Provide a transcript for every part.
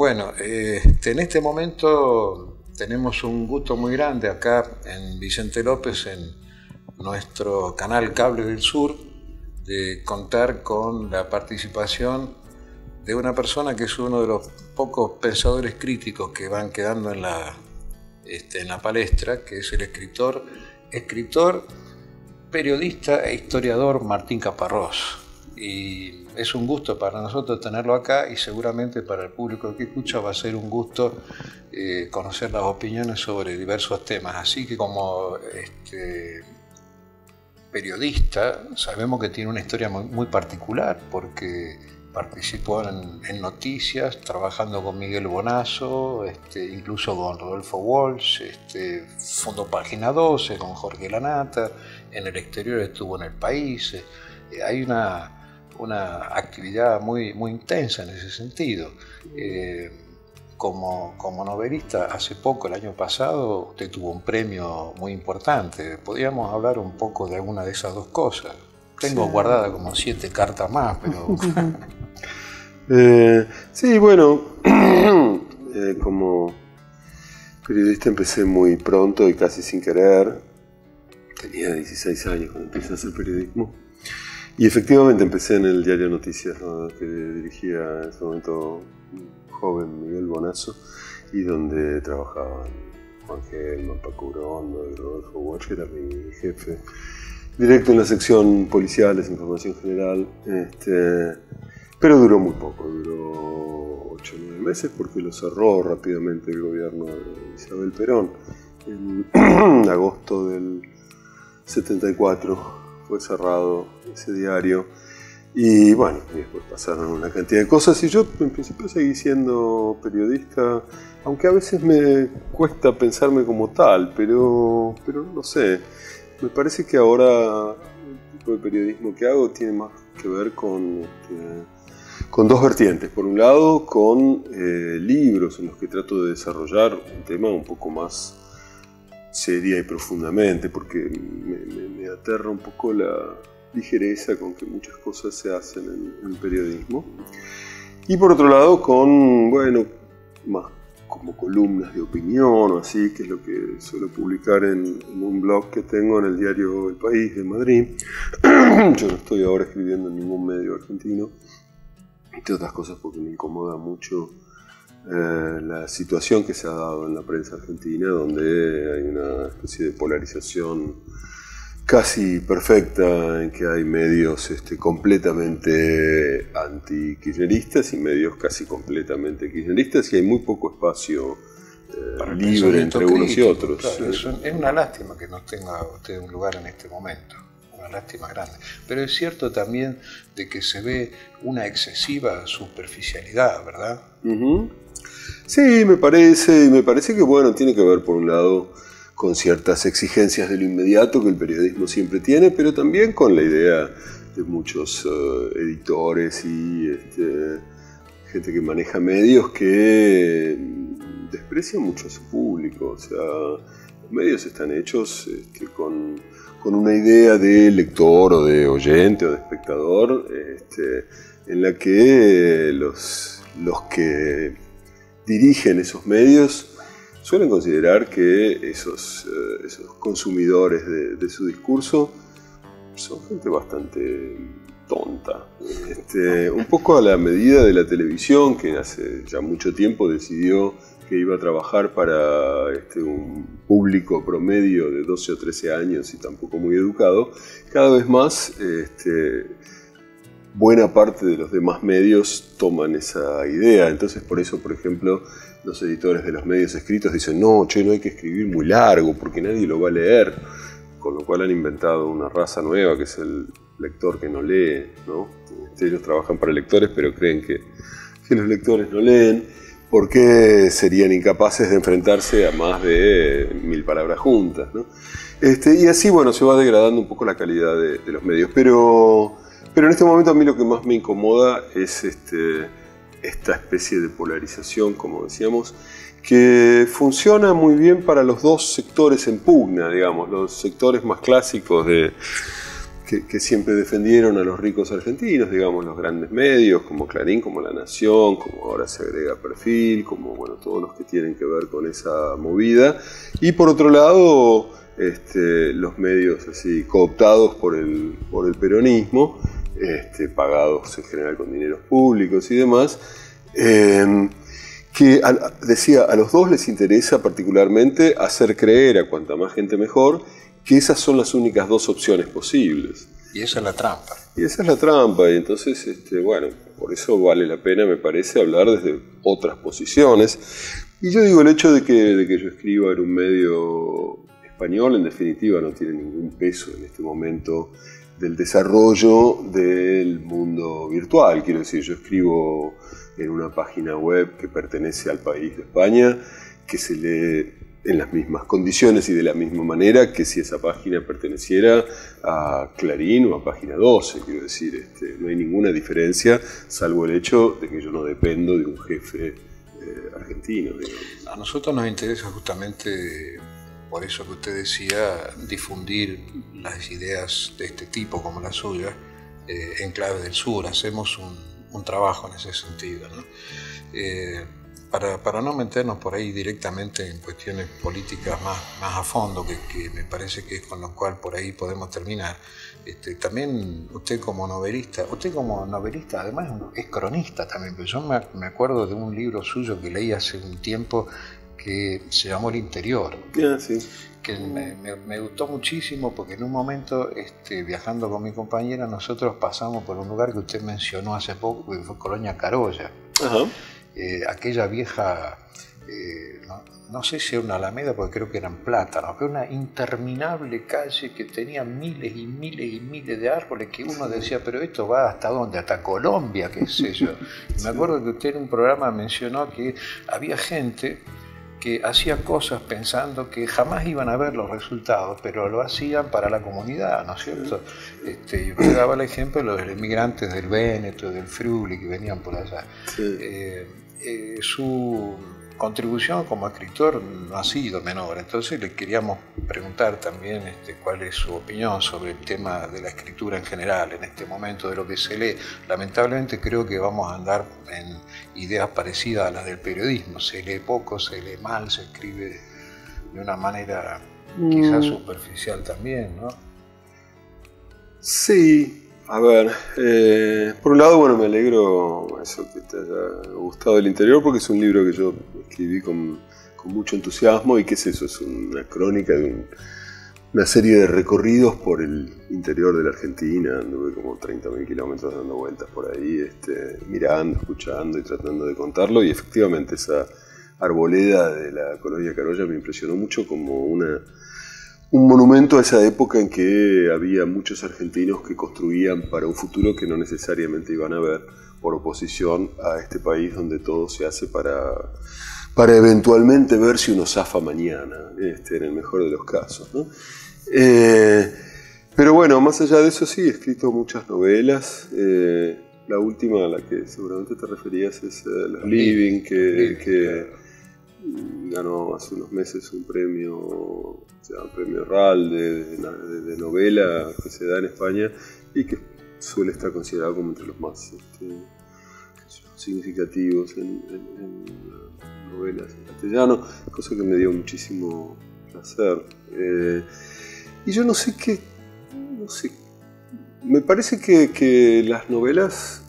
Bueno, en este momento tenemos un gusto muy grande acá en Vicente López, en nuestro canal Cable del Sur, de contar con la participación de una persona que es uno de los pocos pensadores críticos que van quedando en la palestra, que es el escritor, periodista e historiador Martín Caparrós. Y es un gusto para nosotros tenerlo acá, y seguramente para el público que escucha va a ser un gusto conocer las opiniones sobre diversos temas. Así que como periodista sabemos que tiene una historia muy particular, porque participó en noticias, trabajando con Miguel Bonazo, incluso con Rodolfo Walsh, fundó Página 12 con Jorge Lanata, en el exterior estuvo en El País. Hay una actividad muy intensa en ese sentido. Como novelista, hace poco, el año pasado, usted tuvo un premio muy importante. ¿Podríamos hablar un poco de alguna de esas dos cosas? Tengo guardada como 7 cartas más, pero... sí, bueno, como periodista empecé muy pronto y casi sin querer. Tenía 16 años cuando empecé a hacer periodismo. Y efectivamente empecé en el diario Noticias, ¿no?, que dirigía en ese momento un joven Miguel Bonazo, y donde trabajaban Juan Gelman, Paco Urondo y Rodolfo Walsh, que era mi jefe. Directo en la sección policiales, información general, pero duró muy poco, duró 8 o 9 meses, porque lo cerró rápidamente el gobierno de Isabel Perón. En agosto del 74 fue cerrado ese diario, y bueno, y después pasaron una cantidad de cosas, y yo en principio seguí siendo periodista, aunque a veces me cuesta pensarme como tal, pero no sé. Me parece que ahora el tipo de periodismo que hago tiene más que ver con dos vertientes. Por un lado, con libros en los que trato de desarrollar un tema un poco más seria y profundamente, porque me aterra un poco la ligereza con que muchas cosas se hacen en el periodismo. Y por otro lado, con, bueno, más como columnas de opinión o así, que es lo que suelo publicar en un blog que tengo en el diario El País de Madrid. Yo no estoy ahora escribiendo en ningún medio argentino, entre otras cosas porque me incomoda mucho la situación que se ha dado en la prensa argentina, donde hay una especie de polarización casi perfecta, en que hay medios completamente anti-kirchneristas y medios casi completamente kirchneristas, y hay muy poco espacio libre entre unos y otros. Claro, es una lástima que no tenga usted un lugar en este momento, una lástima grande. Pero es cierto también de que se ve una excesiva superficialidad, ¿verdad? Uh-huh. Sí, me parece que, bueno, tiene que ver por un lado con ciertas exigencias de lo inmediato que el periodismo siempre tiene, pero también con la idea de muchos editores y gente que maneja medios que desprecia mucho a su público. O sea, los medios están hechos con una idea de lector o de oyente o de espectador, en la que los que dirigen esos medios suelen considerar que esos consumidores de su discurso son gente bastante tonta. Un poco a la medida de la televisión, que hace ya mucho tiempo decidió que iba a trabajar para un público promedio de 12 o 13 años y tampoco muy educado. Cada vez más buena parte de los demás medios toman esa idea. Entonces, por eso, por ejemplo, los editores de los medios escritos dicen: no hay que escribir muy largo porque nadie lo va a leer. Con lo cual han inventado una raza nueva, que es el lector que no lee, ¿no? Ellos trabajan para lectores, pero creen que los lectores no leen, porque serían incapaces de enfrentarse a más de 1000 palabras juntas, ¿no? Y así, bueno, se va degradando un poco la calidad de los medios. Pero en este momento a mí lo que más me incomoda es esta especie de polarización, como decíamos, que funciona muy bien para los dos sectores en pugna, digamos, los sectores más clásicos que siempre defendieron a los ricos argentinos, digamos, los grandes medios, como Clarín, como La Nación, como ahora se agrega Perfil, como bueno, todos los que tienen que ver con esa movida. Y por otro lado, los medios así cooptados por el peronismo, pagados en general con dineros públicos y demás, que decía, a los dos les interesa particularmente hacer creer a cuanta más gente mejor que esas son las únicas dos opciones posibles. Y esa es la trampa. Y esa es la trampa, y entonces, bueno, por eso vale la pena, me parece, hablar desde otras posiciones. Y yo digo, el hecho de que yo escriba en un medio español, en definitiva, no tiene ningún peso en este momento del desarrollo del mundo virtual. Quiero decir, yo escribo en una página web que pertenece al país de España, que se lee en las mismas condiciones y de la misma manera que si esa página perteneciera a Clarín o a Página 12. Quiero decir, no hay ninguna diferencia, salvo el hecho de que yo no dependo de un jefe argentino, digamos. A nosotros nos interesa justamente, por eso que usted decía, difundir las ideas de este tipo como la suya en clave del sur. Hacemos un trabajo en ese sentido, ¿no? Para no meternos por ahí directamente en cuestiones políticas más a fondo, que me parece que es con lo cual por ahí podemos terminar, también usted como novelista además es cronista también, pero yo me acuerdo de un libro suyo que leí hace un tiempo que se llamó El Interior, sí. Que me gustó muchísimo porque en un momento, viajando con mi compañera, nosotros pasamos por un lugar que usted mencionó hace poco, que fue Colonia Carolla. Ajá. Aquella vieja, no sé si era una alameda porque creo que eran plátanos, pero una interminable calle que tenía miles y miles y miles de árboles que uno decía, pero esto va ¿hasta dónde? ¿Hasta Colombia? ¿Qué sé yo? Y me acuerdo que usted en un programa mencionó que había gente que hacía cosas pensando que jamás iban a ver los resultados, pero lo hacían para la comunidad, ¿no es cierto? Y usted daba el ejemplo de los emigrantes del Véneto, del Friuli, que venían por allá. Sí. Su contribución como escritor no ha sido menor, entonces le queríamos preguntar también cuál es su opinión sobre el tema de la escritura en general, en este momento de lo que se lee. Lamentablemente creo que vamos a andar en ideas parecidas a las del periodismo, se lee poco, se lee mal, se escribe de una manera quizás superficial también, ¿no? Sí. A ver, por un lado, bueno, me alegro eso que te haya gustado El Interior, porque es un libro que yo escribí con mucho entusiasmo y que es eso, es una crónica de una serie de recorridos por el interior de la Argentina. Anduve como 30.000 kilómetros dando vueltas por ahí, mirando, escuchando y tratando de contarlo, y efectivamente esa arboleda de la Colonia Carolla me impresionó mucho como un monumento a esa época en que había muchos argentinos que construían para un futuro que no necesariamente iban a ver, por oposición a este país donde todo se hace para eventualmente ver si uno zafa mañana, en el mejor de los casos, ¿no? Pero bueno, más allá de eso sí, he escrito muchas novelas. La última a la que seguramente te referías es Los Living, que ganó hace unos meses un premio, se llama Premio RAL de novela que se da en España y que suele estar considerado como entre los más significativos en novelas en castellano, cosa que me dio muchísimo placer. Y yo no sé, me parece que las novelas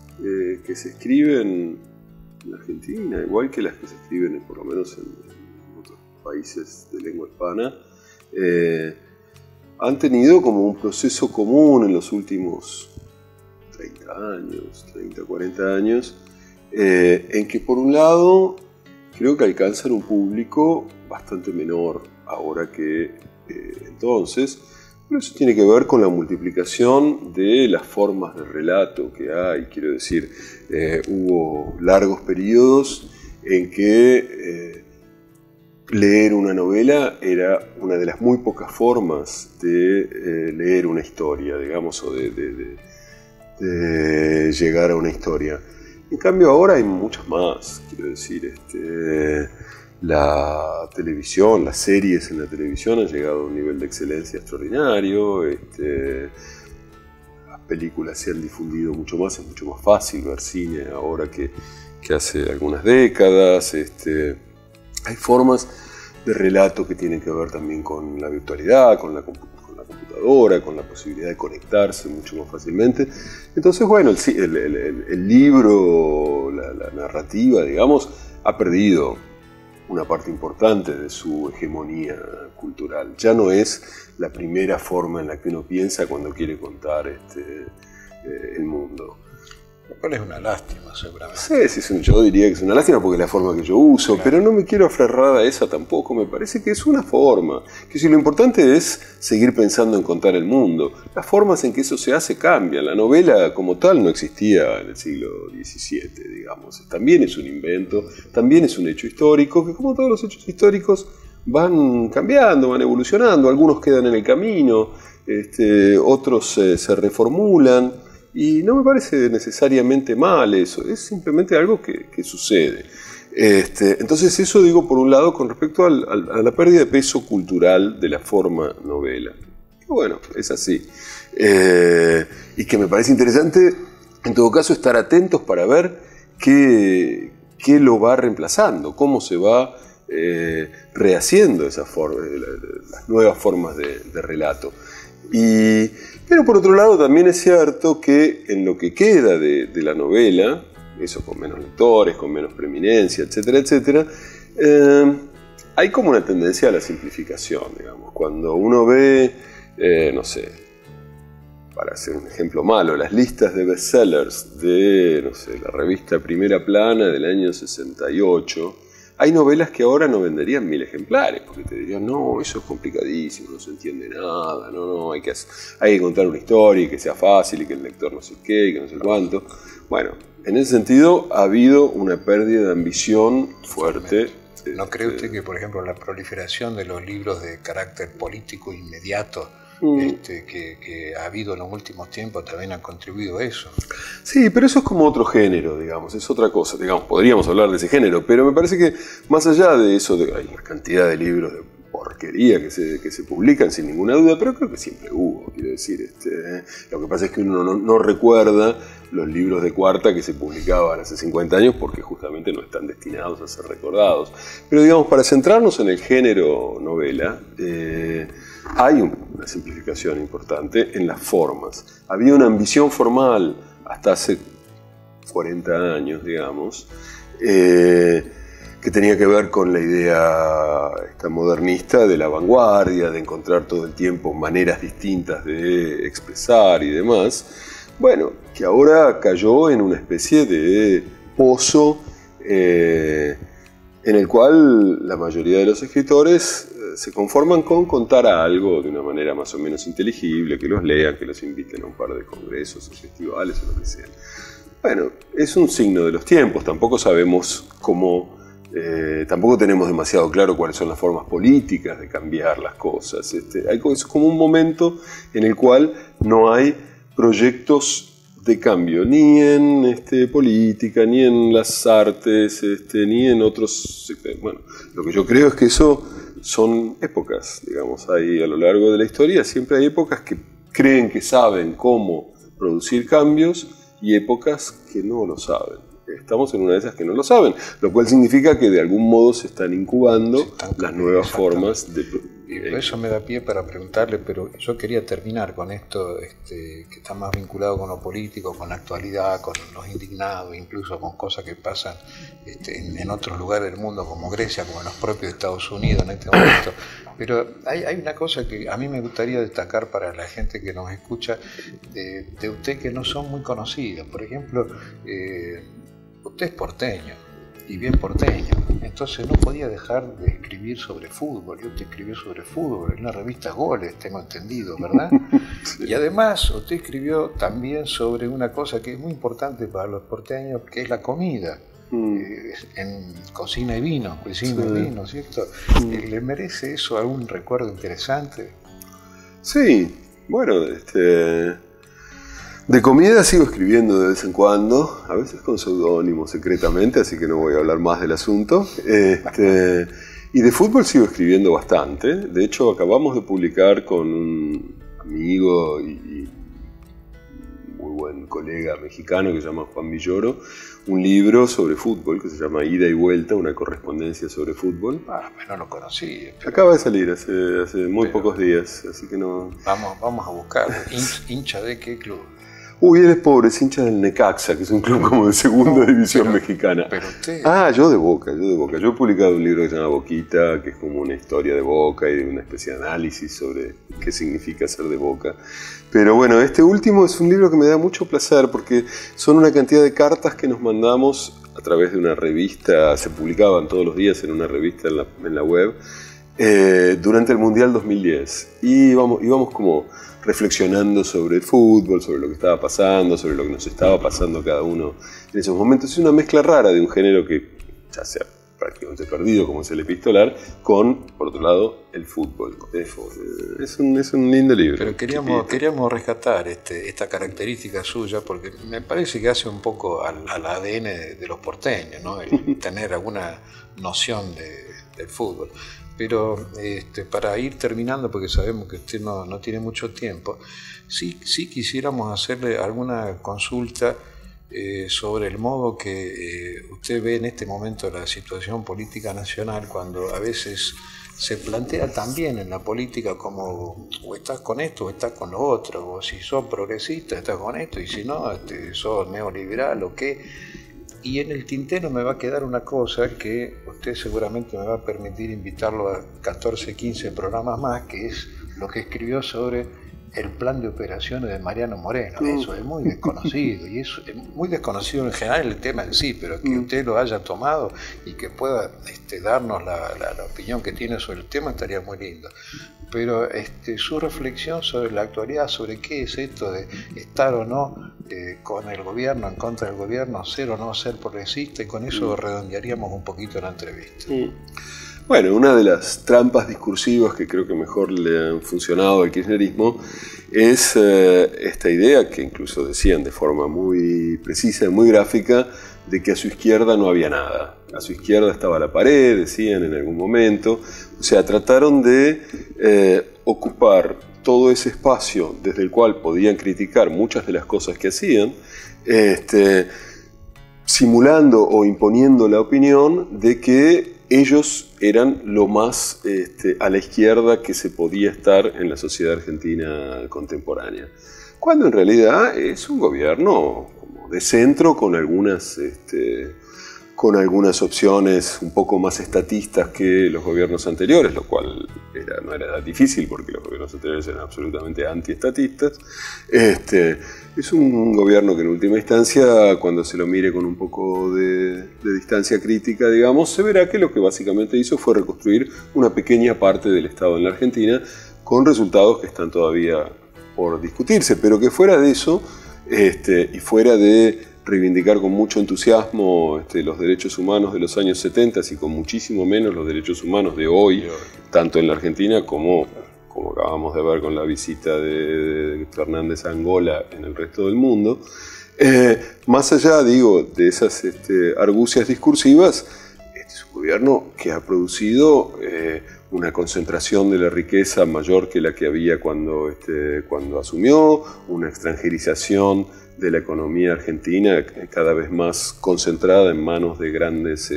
que se escriben en Argentina, igual que las que se escriben por lo menos en otros países de lengua hispana, han tenido como un proceso común en los últimos 30, 40 años, en que por un lado creo que alcanzan un público bastante menor ahora que entonces, pero eso tiene que ver con la multiplicación de las formas de relato que hay. Quiero decir, hubo largos periodos en que leer una novela era una de las muy pocas formas de leer una historia, digamos, o de llegar a una historia. En cambio ahora hay muchas más, quiero decir, la televisión, las series en la televisión han llegado a un nivel de excelencia extraordinario, las películas se han difundido mucho más, es mucho más fácil ver cine ahora que hace algunas décadas. Hay formas de relato que tienen que ver también con la virtualidad, con la computadora, con la posibilidad de conectarse mucho más fácilmente. Entonces, bueno, el libro, la narrativa, digamos, ha perdido una parte importante de su hegemonía cultural. Ya no es la primera forma en la que uno piensa cuando quiere contar el mundo. Lo cual es una lástima, seguramente. Sí, yo diría que es una lástima porque es la forma que yo uso, claro. Pero no me quiero aferrar a esa tampoco. Me parece que es una forma. Que si lo importante es seguir pensando en contar el mundo. Las formas en que eso se hace cambian. La novela como tal no existía en el siglo XVII, digamos. También es un invento, también es un hecho histórico, que como todos los hechos históricos van cambiando, van evolucionando. Algunos quedan en el camino, otros se reformulan. Y no me parece necesariamente mal eso, es simplemente algo que sucede. Entonces eso digo por un lado con respecto a la pérdida de peso cultural de la forma novela. Que bueno, es así. Y que me parece interesante, en todo caso, estar atentos para ver qué lo va reemplazando, cómo se va rehaciendo esa forma, las nuevas formas de relato. Pero por otro lado también es cierto que en lo que queda de la novela, eso con menos lectores, con menos preeminencia, etcétera, etcétera, hay como una tendencia a la simplificación, digamos. Cuando uno ve, no sé, para hacer un ejemplo malo, las listas de bestsellers de, no sé, la revista Primera Plana del año 68, hay novelas que ahora no venderían 1000 ejemplares, porque te dirían, no, eso es complicadísimo, no se entiende nada, no, hay que contar una historia y que sea fácil y que el lector no sé qué y que no sé cuánto. Bueno, en ese sentido ha habido una pérdida de ambición fuerte. ¿No cree usted que, por ejemplo, la proliferación de los libros de carácter político inmediato que ha habido en los últimos tiempos también han contribuido a eso? Sí, pero eso es como otro género, digamos, es otra cosa, digamos, podríamos hablar de ese género, pero me parece que más allá de eso, hay una cantidad de libros de porquería que se publican sin ninguna duda, pero creo que siempre hubo, quiero decir, lo que pasa es que uno no recuerda los libros de cuarta que se publicaban hace 50 años porque justamente no están destinados a ser recordados. Pero digamos, para centrarnos en el género novela, hay una simplificación importante en las formas. Había una ambición formal hasta hace 40 años, digamos, que tenía que ver con la idea modernista de la vanguardia, de encontrar todo el tiempo maneras distintas de expresar y demás. Bueno, que ahora cayó en una especie de pozo en el cual la mayoría de los escritores se conforman con contar algo de una manera más o menos inteligible, que los lean, que los inviten a un par de congresos o festivales o lo que sea. Bueno, es un signo de los tiempos, tampoco sabemos cómo, tampoco tenemos demasiado claro cuáles son las formas políticas de cambiar las cosas. Es como un momento en el cual no hay proyectos de cambio, ni en política, ni en las artes, ni en otros. Bueno, lo que yo creo es que eso son épocas, digamos, hay a lo largo de la historia, siempre hay épocas que creen que saben cómo producir cambios y épocas que no lo saben. Estamos en una de esas que no lo saben, lo cual significa que de algún modo se están incubando las nuevas formas de... Y eso me da pie para preguntarle, pero yo quería terminar con esto que está más vinculado con lo político, con la actualidad, con los indignados, incluso con cosas que pasan en otros lugares del mundo, como Grecia, como en los propios Estados Unidos en este momento. Pero hay una cosa que a mí me gustaría destacar para la gente que nos escucha de usted, que no son muy conocidos. Por ejemplo, usted es porteño, y bien porteño, entonces no podía dejar de escribir sobre fútbol. Y usted escribió sobre fútbol en la revista Goles, tengo entendido, ¿verdad? Sí. Y además usted escribió también sobre una cosa que es muy importante para los porteños, que es la comida. En Cocina y Vino, ¿cierto? ¿Le merece eso algún recuerdo interesante? Sí, bueno, de comida sigo escribiendo de vez en cuando, a veces con seudónimo secretamente, así que no voy a hablar más del asunto. Y de fútbol sigo escribiendo bastante. De hecho, acabamos de publicar con un amigo y buen colega mexicano que se llama Juan Villoro, un libro sobre fútbol que se llama Ida y Vuelta, una correspondencia sobre fútbol. No lo conocí. Acaba de salir hace muy pocos días, así que no... Vamos a buscarlo. ¿Hincha de qué club? Uy, él es pobre, es hincha del Necaxa, que es un club como de segunda división mexicana. Pero usted... Yo de Boca. Yo he publicado un libro que se llama Boquita, que es como una historia de Boca y de una especie de análisis sobre qué significa ser de Boca. Pero bueno, este último es un libro que me da mucho placer porque son una cantidad de cartas que nos mandamos a través de una revista, se publicaban todos los días en una revista en la web, durante el Mundial 2010. Y íbamos como reflexionando sobre el fútbol, sobre lo que estaba pasando, sobre lo que nos estaba pasando cada uno en esos momentos. Es una mezcla rara de un género que ya se ha prácticamente perdido, como es el epistolar, con, por otro lado, el fútbol. Es un lindo libro. Pero queríamos rescatar esta característica suya, porque me parece que hace un poco al ADN de los porteños, ¿no? El tener alguna noción del fútbol. Pero para ir terminando, porque sabemos que usted no tiene mucho tiempo, sí quisiéramos hacerle alguna consulta sobre el modo que usted ve en este momento la situación política nacional, cuando a veces se plantea también en la política como o estás con esto o estás con lo otro, o si sos progresista estás con esto y si no sos neoliberal o qué. Y en el tintero me va a quedar una cosa que usted seguramente me va a permitir invitarlo a 14, 15 programas más, que es lo que escribió sobre el plan de operaciones de Mariano Moreno. Eso es muy desconocido, y es muy desconocido en general el tema en sí, pero que usted lo haya tomado y que pueda darnos la opinión que tiene sobre el tema estaría muy lindo. Pero su reflexión sobre la actualidad, sobre qué es esto de estar o no con el gobierno, en contra del gobierno, ser o no ser progresista, y con eso redondearíamos un poquito la entrevista. Bueno, una de las trampas discursivas que creo que mejor le han funcionado al kirchnerismo es esta idea que incluso decían de forma muy precisa y muy gráfica de que a su izquierda no había nada. A su izquierda estaba la pared, decían en algún momento. O sea, trataron de ocupar todo ese espacio desde el cual podían criticar muchas de las cosas que hacían, simulando o imponiendo la opinión de que ellos eran lo más a la izquierda que se podía estar en la sociedad argentina contemporánea. Cuando en realidad es un gobierno como de centro con algunas opciones un poco más estatistas que los gobiernos anteriores, lo cual no era difícil porque los gobiernos anteriores eran absolutamente antiestatistas. Es un gobierno que en última instancia, cuando se lo mire con un poco de distancia crítica, digamos, se verá que lo que básicamente hizo fue reconstruir una pequeña parte del Estado en la Argentina, con resultados que están todavía por discutirse, pero que fuera de eso, y fuera de reivindicar con mucho entusiasmo los derechos humanos de los años 70 y con muchísimo menos los derechos humanos de hoy, tanto en la Argentina como acabamos de ver con la visita de Fernández a Angola en el resto del mundo. Más allá, de esas argucias discursivas, este es un gobierno que ha producido una concentración de la riqueza mayor que la que había cuando asumió, una extranjerización de la economía argentina cada vez más concentrada en manos de grandes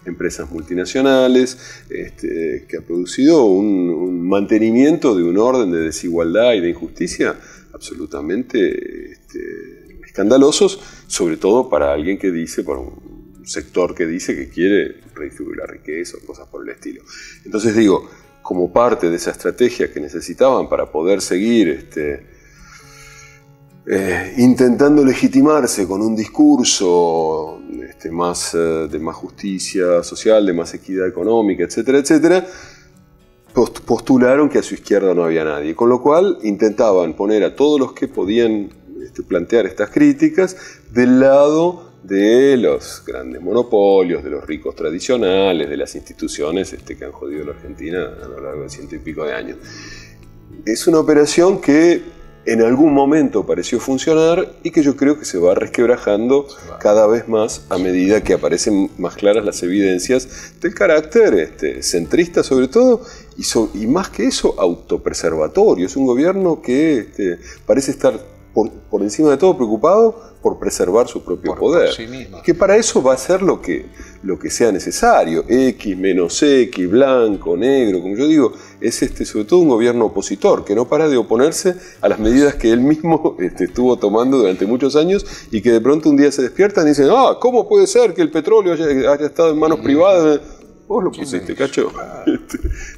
empresas multinacionales, que ha producido un mantenimiento de un orden de desigualdad y de injusticia absolutamente escandalosos, sobre todo para alguien que dice, para un sector que dice que quiere redistribuir la riqueza o cosas por el estilo. Entonces como parte de esa estrategia que necesitaban para poder seguir intentando legitimarse con un discurso de más justicia social, de más equidad económica, etcétera, etcétera, postularon que a su izquierda no había nadie, con lo cual intentaban poner a todos los que podían plantear estas críticas del lado de los grandes monopolios, de los ricos tradicionales, de las instituciones que han jodido a la Argentina a lo largo de 100 y pico de años. Es una operación que en algún momento pareció funcionar y que yo creo que se va resquebrajando cada vez más a medida que aparecen más claras las evidencias del carácter centrista sobre todo y más que eso autopreservatorio. Es un gobierno que parece estar por encima de todo preocupado por preservar su propio poder. Por sí mismo. Que para eso va a hacer lo que sea necesario. X, menos X, blanco, negro, como yo digo, es sobre todo un gobierno opositor que no para de oponerse a las medidas que él mismo estuvo tomando durante muchos años y que de pronto un día se despiertan y dicen, ¿cómo puede ser que el petróleo haya estado en manos privadas? Vos lo pusiste, cacho.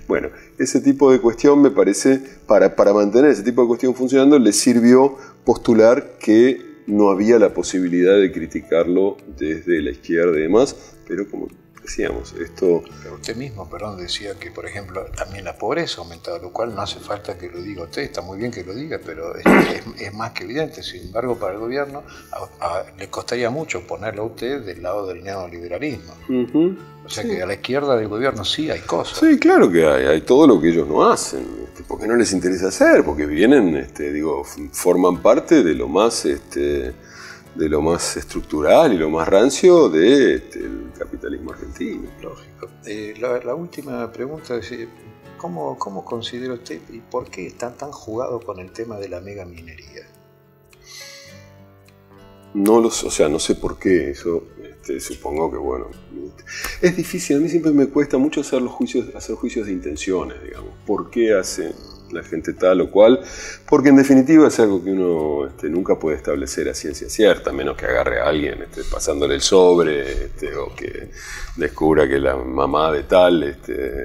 Bueno, ese tipo de cuestión me parece, para mantener ese tipo de cuestión funcionando, le sirvió postular que no había la posibilidad de criticarlo desde la izquierda y demás, pero como decíamos, esto... Pero usted mismo, decía que, por ejemplo, también la pobreza ha aumentado, lo cual no hace falta que lo diga usted, está muy bien que lo diga, pero es más que evidente. Sin embargo, para el gobierno le costaría mucho ponerlo a usted del lado del neoliberalismo. O sea que a la izquierda del gobierno sí hay cosas. Sí, claro que hay todo lo que ellos no hacen, porque no les interesa hacer, porque vienen, forman parte de lo más estructural y lo más rancio del capitalismo argentino. Lógico. La última pregunta es, ¿cómo considera usted y por qué están tan jugados con el tema de la megaminería? No sé por qué eso. Supongo que, bueno, es difícil. A mí siempre me cuesta mucho hacer juicios de intenciones, digamos. ¿Por qué hace la gente tal o cual? Porque en definitiva es algo que uno nunca puede establecer a ciencia cierta, a menos que agarre a alguien pasándole el sobre o que descubra que la mamá de tal,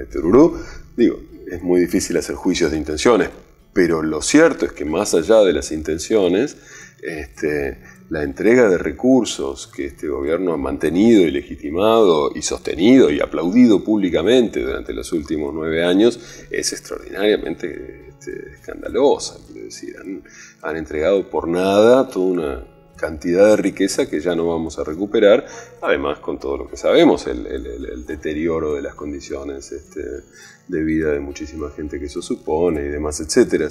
tururú. Digo, es muy difícil hacer juicios de intenciones, pero lo cierto es que más allá de las intenciones, la entrega de recursos que este gobierno ha mantenido y legitimado y sostenido y aplaudido públicamente durante los últimos 9 años es extraordinariamente escandalosa. Quiero decir, han entregado por nada toda una cantidad de riqueza que ya no vamos a recuperar, además con todo lo que sabemos, el deterioro de las condiciones de vida de muchísima gente que eso supone y demás, etcétera.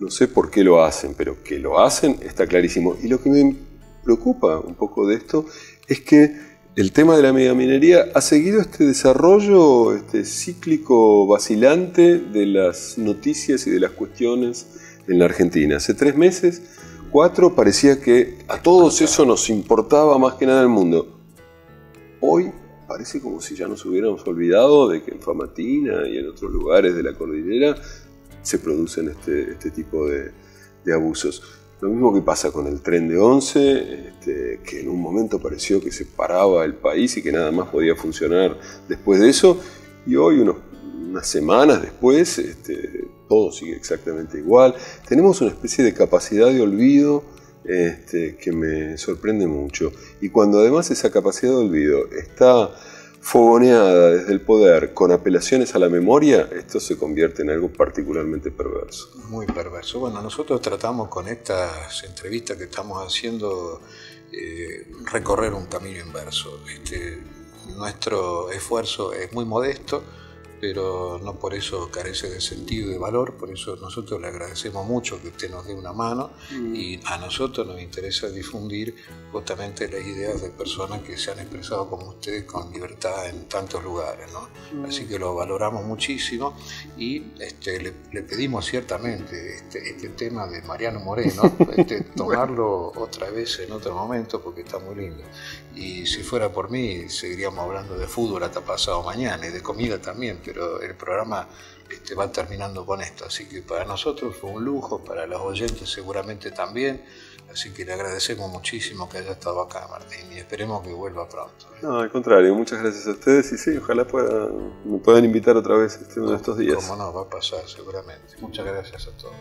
No sé por qué lo hacen, pero que lo hacen está clarísimo. Y lo que me preocupa un poco de esto es que el tema de la megaminería ha seguido este desarrollo cíclico vacilante de las noticias y de las cuestiones en la Argentina. Hace 3 meses, 4, parecía que a todos eso nos importaba más que nada el mundo. Hoy parece como si ya nos hubiéramos olvidado de que en Famatina y en otros lugares de la cordillera se producen este tipo de abusos. Lo mismo que pasa con el tren de Once, que en un momento pareció que se paraba el país y que nada más podía funcionar después de eso, y hoy, unas semanas después, todo sigue exactamente igual. Tenemos una especie de capacidad de olvido que me sorprende mucho. Y cuando además esa capacidad de olvido está fogoneada desde el poder con apelaciones a la memoria, esto se convierte en algo particularmente perverso. Muy perverso. Bueno, nosotros tratamos con estas entrevistas que estamos haciendo recorrer un camino inverso. Nuestro esfuerzo es muy modesto, pero no por eso carece de sentido y de valor. Por eso nosotros le agradecemos mucho que usted nos dé una mano, y a nosotros nos interesa difundir justamente las ideas de personas que se han expresado como usted con libertad en tantos lugares, ¿no? Así que lo valoramos muchísimo y le pedimos ciertamente este tema de Mariano Moreno, tomarlo otra vez en otro momento porque está muy lindo. Y si fuera por mí seguiríamos hablando de fútbol hasta pasado mañana y de comida también, pero el programa va terminando con esto, así que para nosotros fue un lujo, para los oyentes seguramente también, así que le agradecemos muchísimo que haya estado acá, Martín, y esperemos que vuelva pronto. No, al contrario, muchas gracias a ustedes, y sí, ojalá me puedan invitar otra vez uno de estos días. Cómo no, va a pasar seguramente. Muchas gracias a todos.